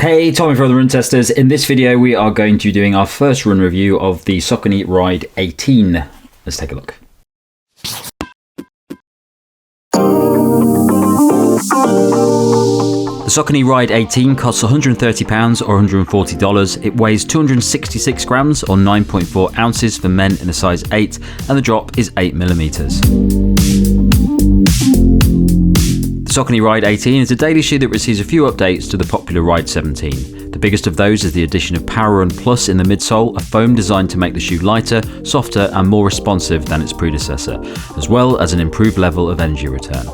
Hey, Tommy from the Run Testers. In this video, we are going to be doing our first run review of the Saucony Ride 18. Let's take a look. The Saucony Ride 18 costs £130 or $140. It weighs 266 grams or 9.4 ounces for men in a size 8, and the drop is 8mm. The Saucony Ride 18 is a daily shoe that receives a few updates to the popular Ride 17. The biggest of those is the addition of PWRRRUN Plus in the midsole, a foam designed to make the shoe lighter, softer and more responsive than its predecessor, as well as an improved level of energy return.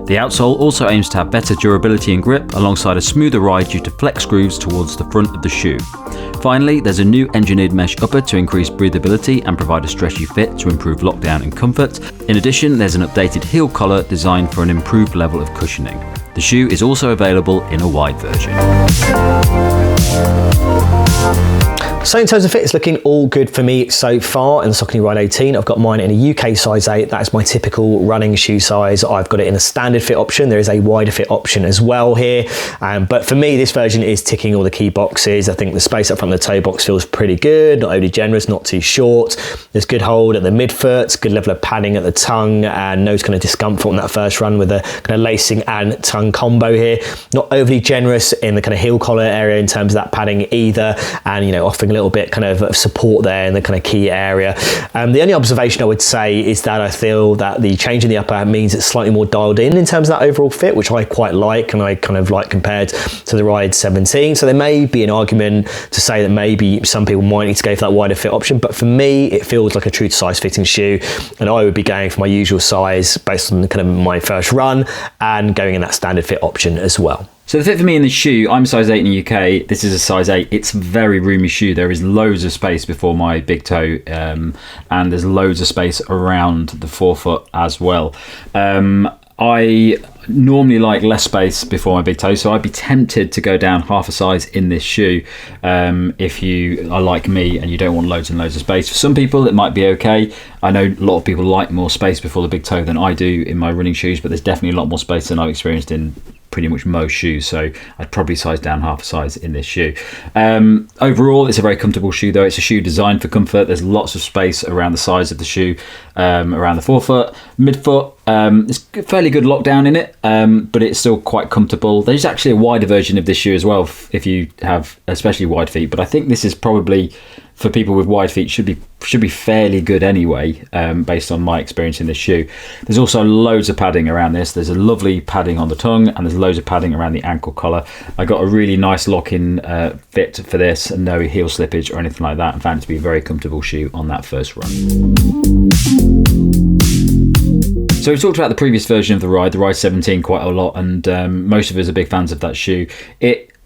The outsole also aims to have better durability and grip, alongside a smoother ride due to flex grooves towards the front of the shoe. Finally, there's a new engineered mesh upper to increase breathability and provide a stretchy fit to improve lockdown and comfort. In addition, there's an updated heel collar designed for an improved level of cushioning. The shoe is also available in a wide version. So in terms of fit, it's looking all good for me so far in the Saucony Ride 18. I've got mine in a UK size 8. That is my typical running shoe size. I've got it in a standard fit option. There is a wider fit option as well here. But for me, this version is ticking all the key boxes. I think the space up front of the toe box feels pretty good, not overly generous, not too short. There's good hold at the midfoot, good level of padding at the tongue, and no kind of discomfort on that first run with a kind of lacing and tongue combo here. Not overly generous in the kind of heel collar area in terms of that padding either, and offering a little bit kind of support there in the kind of key area. The only observation I would say is that I feel that the change in the upper means it's slightly more dialed in terms of that overall fit, which I quite like, and I kind of like compared to the Ride 17. So there may be an argument to say that maybe some people might need to go for that wider fit option, but for me it feels like a true to size fitting shoe, and I would be going for my usual size based on kind of my first run and going in that standard fit option as well. So the fit for me in this shoe, I'm a size 8 in the UK, this is a size 8. It's a very roomy shoe. There is loads of space before my big toe, and there's loads of space around the forefoot as well. I normally like less space before my big toe, so I'd be tempted to go down half a size in this shoe if you are like me and you don't want loads and loads of space. For some people it might be okay. I know a lot of people like more space before the big toe than I do in my running shoes, but there's definitely a lot more space than I've experienced in pretty much most shoes, so I'd probably size down half a size in this shoe. Overall, it's a very comfortable shoe though. It's a shoe designed for comfort. There's lots of space around the sides of the shoe, around the forefoot, midfoot. It's fairly good lockdown in it, but it's still quite comfortable. There's actually a wider version of this shoe as well if you have especially wide feet, but I think this is probably, for people with wide feet, should be fairly good anyway, based on my experience in this shoe. There's also loads of padding around this. There's a lovely padding on the tongue, and there's loads of padding around the ankle collar. I got a really nice lock-in fit for this, and no heel slippage or anything like that, and found it to be a very comfortable shoe on that first run. So we've talked about the previous version of the Ride 17, quite a lot, and most of us are big fans of that shoe.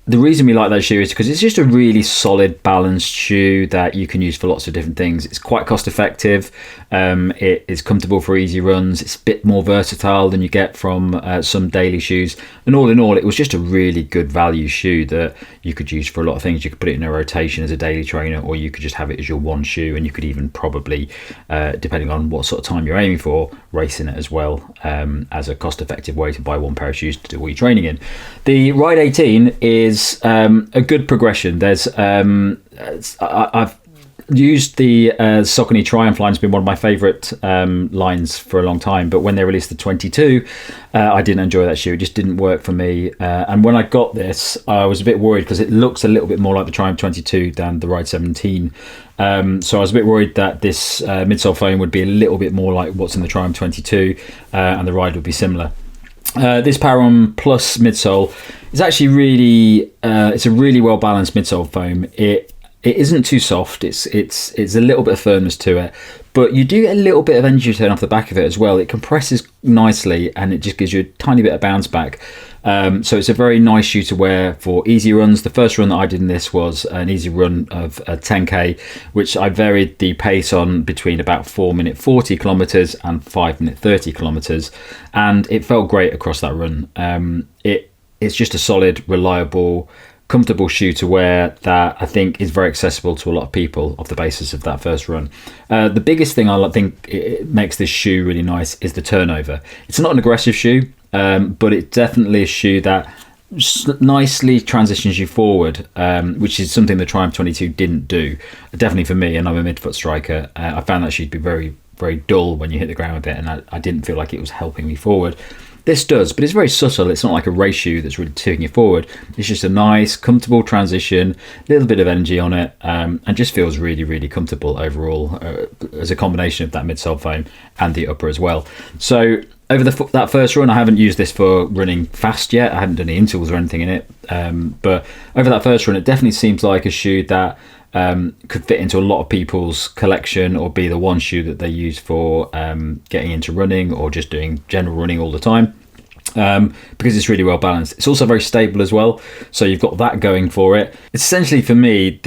The reason we like that shoe is because it's just a really solid, balanced shoe that you can use for lots of different things. It's quite cost effective. It is comfortable for easy runs. It's a bit more versatile than you get from some daily shoes. And all in all, it was just a really good value shoe that you could use for a lot of things. You could put it in a rotation as a daily trainer, or you could just have it as your one shoe, and you could even probably, depending on what sort of time you're aiming for, race in it as well, as a cost effective way to buy one pair of shoes to do all your training in. The Ride 18 is a good progression. There's I've used the Saucony Triumph line. It's been one of my favourite lines for a long time, but when they released the 22, I didn't enjoy that shoe. It just didn't work for me, and when I got this, I was a bit worried because it looks a little bit more like the Triumph 22 than the Ride 17. So I was a bit worried that this midsole foam would be a little bit more like what's in the Triumph 22, and the Ride would be similar. This PWRRRUN Plus midsole is actually really, it's a really well balanced midsole foam. It isn't too soft. It's a little bit of firmness to it, but you do get a little bit of energy return off the back of it as well. It compresses nicely, and it just gives you a tiny bit of bounce back. So it's a very nice shoe to wear for easy runs. The first run that I did in this was an easy run of 10k, which I varied the pace on between about 4-minute 40 kilometers and 5-minute 30 kilometers, and it felt great across that run. It's just a solid, reliable, comfortable shoe to wear that I think is very accessible to a lot of people off the basis of that first run. The biggest thing I think it makes this shoe really nice is the turnover. It's not an aggressive shoe, but it's definitely a shoe that nicely transitions you forward, which is something the Triumph 22 didn't do. Definitely for me, and I'm a midfoot striker, I found that shoe to be very, very dull when you hit the ground with it, and I didn't feel like it was helping me forward. This does, but it's very subtle. It's not like a race shoe that's really taking you forward. It's just a nice, comfortable transition, a little bit of energy on it, and just feels really, really comfortable overall as a combination of that midsole foam and the upper as well. So over that first run, I haven't used this for running fast yet. I haven't done any insoles or anything in it, but over that first run, it definitely seems like a shoe that could fit into a lot of people's collection, or be the one shoe that they use for getting into running or just doing general running all the time, because it's really well balanced. It's also very stable as well, so you've got that going for it. It's essentially, for me,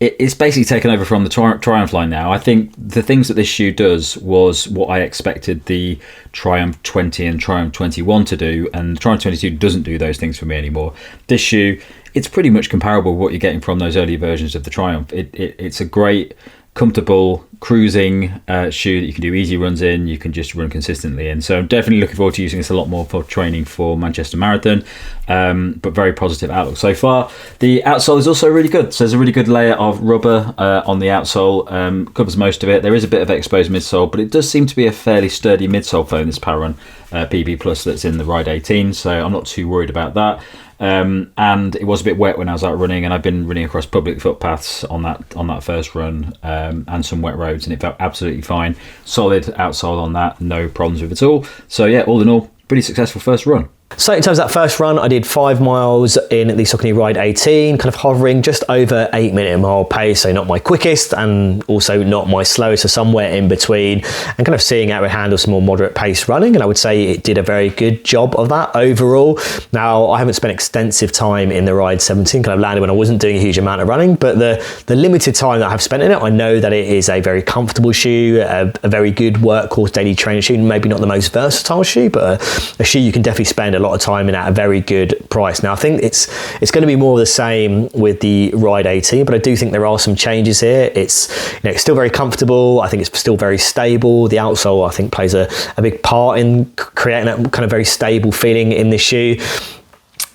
it's basically taken over from the Triumph line now. I think the things that this shoe does was what I expected the Triumph 20 and Triumph 21 to do, and the Triumph 22 doesn't do those things for me anymore. This shoe, it's pretty much comparable with what you're getting from those early versions of the Triumph. It's a great, comfortable cruising shoe that you can do easy runs in, you can just run consistently in. So I'm definitely looking forward to using this a lot more for training for Manchester Marathon, but very positive outlook so far. The outsole is also really good. So there's a really good layer of rubber on the outsole, covers most of it. There is a bit of exposed midsole, but it does seem to be a fairly sturdy midsole foam, this PWRRUN PB Plus that's in the Ride 18, so I'm not too worried about that. And it was a bit wet when I was out running, and I've been running across public footpaths on that first run, and some wet roads, and it felt absolutely fine. Solid outsole on that, no problems with it at all. So yeah, all in all, pretty successful first run. So in terms of that first run, I did 5 miles in the Saucony Ride 18, kind of hovering just over 8-minute a mile pace, so not my quickest and also not my slowest, so somewhere in between, and kind of seeing how it handles some more moderate pace running, and I would say it did a very good job of that overall. Now, I haven't spent extensive time in the Ride 17, kind of landed when I wasn't doing a huge amount of running, but the limited time that I have spent in it, I know that it is a very comfortable shoe, a very good workhorse daily training shoe, maybe not the most versatile shoe, but a shoe you can definitely spend a lot of time in at a very good price. Now I think it's going to be more of the same with the Ride 18, but I do think there are some changes here. It's it's still very comfortable. I think it's still very stable. The outsole, I think, plays a big part in creating that kind of very stable feeling in this shoe.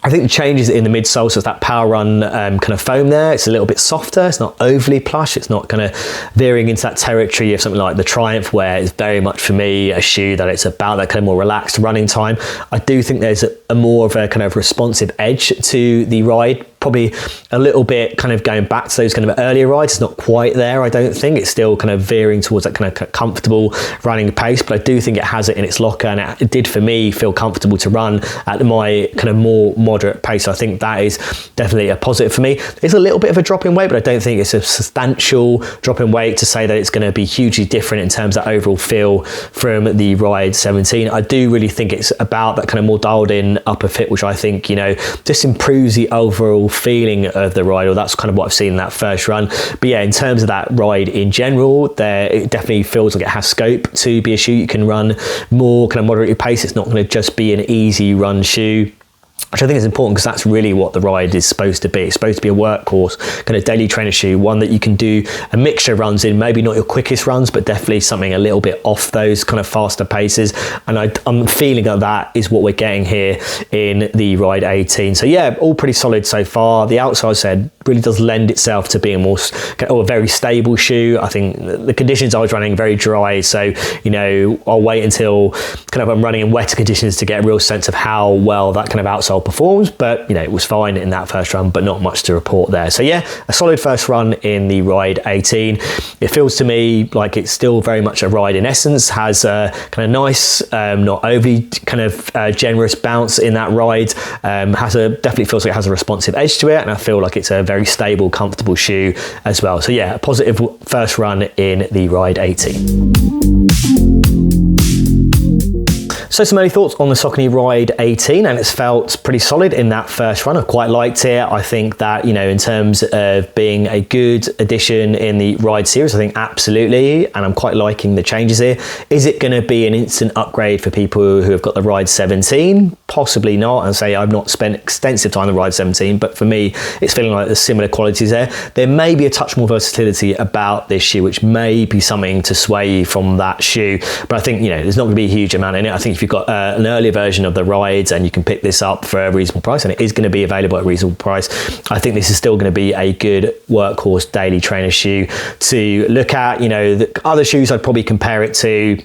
I think the changes in the midsole, so it's that PWRRUN kind of foam there. It's a little bit softer. It's not overly plush. It's not kind of veering into that territory of something like the Triumph, where it's very much, for me, a shoe that it's about that kind of more relaxed running time. I do think there's a more of a kind of responsive edge to the Ride. Probably a little bit kind of going back to those kind of earlier rides. It's not quite there, I don't think. It's still kind of veering towards that kind of comfortable running pace, but I do think it has it in its locker, and it did, for me, feel comfortable to run at my kind of more moderate pace. So I think that is definitely a positive for me. It's a little bit of a drop in weight, but I don't think it's a substantial drop in weight to say that it's going to be hugely different in terms of that overall feel from the Ride 17. I do really think it's about that kind of more dialed in upper fit, which I think, just improves the overall feeling of the ride, or that's kind of what I've seen in that first run. But yeah, in terms of that ride in general, it definitely feels like it has scope to be a shoe you can run more kind of moderate pace. It's not going to just be an easy run shoe, which I think is important, because that's really what the Ride is supposed to be. It's supposed to be a workhorse, kind of daily trainer shoe, one that you can do a mixture of runs in, maybe not your quickest runs, but definitely something a little bit off those kind of faster paces. And I'm feeling that is what we're getting here in the Ride 18. So yeah, all pretty solid so far. The outsole, I said, really does lend itself to being a very stable shoe. I think the conditions I was running very dry, so I'll wait until kind of I'm running in wetter conditions to get a real sense of how well that kind of outsole performs. But it was fine in that first run, but not much to report there. So yeah, a solid first run in the Ride 18. It feels to me like it's still very much a ride in essence. Has a kind of nice, not overly kind of generous bounce in that ride. Definitely feels like it has a responsive edge to it, and I feel like it's a very stable, comfortable shoe as well. So yeah, a positive first run in the Ride 18. So some early thoughts on the Saucony Ride 18, and it's felt pretty solid in that first run. I've quite liked it. I think that, in terms of being a good addition in the Ride series, I think absolutely, and I'm quite liking the changes here. Is it going to be an instant upgrade for people who have got the Ride 17? Possibly not, and say I've not spent extensive time on the Ride 17, but for me, it's feeling like there's similar qualities there. There may be a touch more versatility about this shoe, which may be something to sway you from that shoe, but I think, there's not going to be a huge amount in it. I think if you've got an earlier version of the Rides and you can pick this up for a reasonable price, and it is going to be available at a reasonable price, I think this is still going to be a good workhorse daily trainer shoe to look at. You know, the other shoes I'd probably compare it to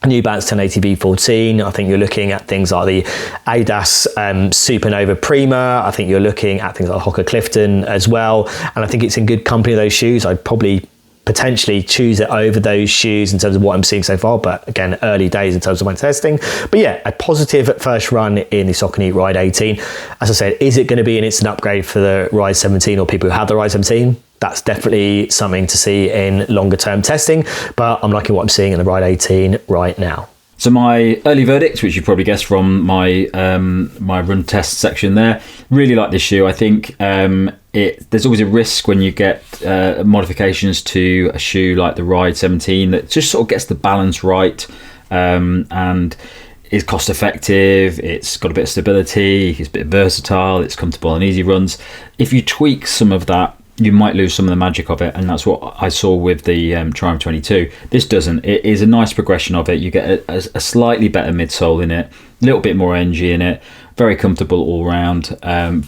New Balance 1080 V14. I think you're looking at things like the Adidas Supernova Prima. I think you're looking at things like Hoka Clifton as well. And I think it's in good company, those shoes. I'd probably potentially choose it over those shoes in terms of what I'm seeing so far, but again, early days in terms of my testing. But yeah, a positive first run in the Saucony Ride 18. As I said, is it going to be an instant upgrade for the Ride 17 or people who have the Ride 17? That's definitely something to see in longer term testing, but I'm liking what I'm seeing in the Ride 18 right now. So my early verdict, which you probably guessed from my my run test section there, really like this shoe. I think there's always a risk when you get modifications to a shoe like the Ride 17 that just sort of gets the balance right and is cost effective. It's got a bit of stability, it's a bit versatile, it's comfortable on easy runs. If you tweak some of that, you might lose some of the magic of it, and that's what I saw with the Triumph 22. This doesn't. It is a nice progression of it. You get a slightly better midsole in it, a little bit more energy in it, very comfortable all round.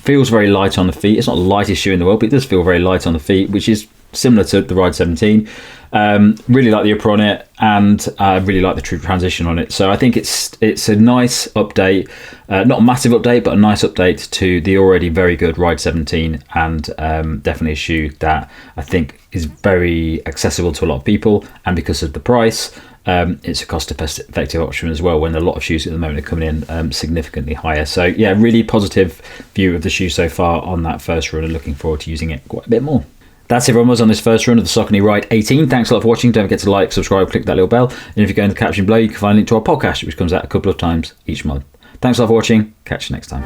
Feels very light on the feet. It's not the lightest shoe in the world, but it does feel very light on the feet, which is similar to the Ride 17. Really like the upper on it, and I really like the true transition on it. So I think it's a nice update, not a massive update, but a nice update to the already very good Ride 17, and definitely a shoe that I think is very accessible to a lot of people. And because of the price, it's a cost-effective option as well, when a lot of shoes at the moment are coming in significantly higher. So yeah, really positive view of the shoe so far on that first run, and looking forward to using it quite a bit more. That's it from us on this first run of the Saucony Ride 18. Thanks a lot for watching. Don't forget to like, subscribe, click that little bell. And if you go in the caption below, you can find a link to our podcast, which comes out a couple of times each month. Thanks a lot for watching. Catch you next time.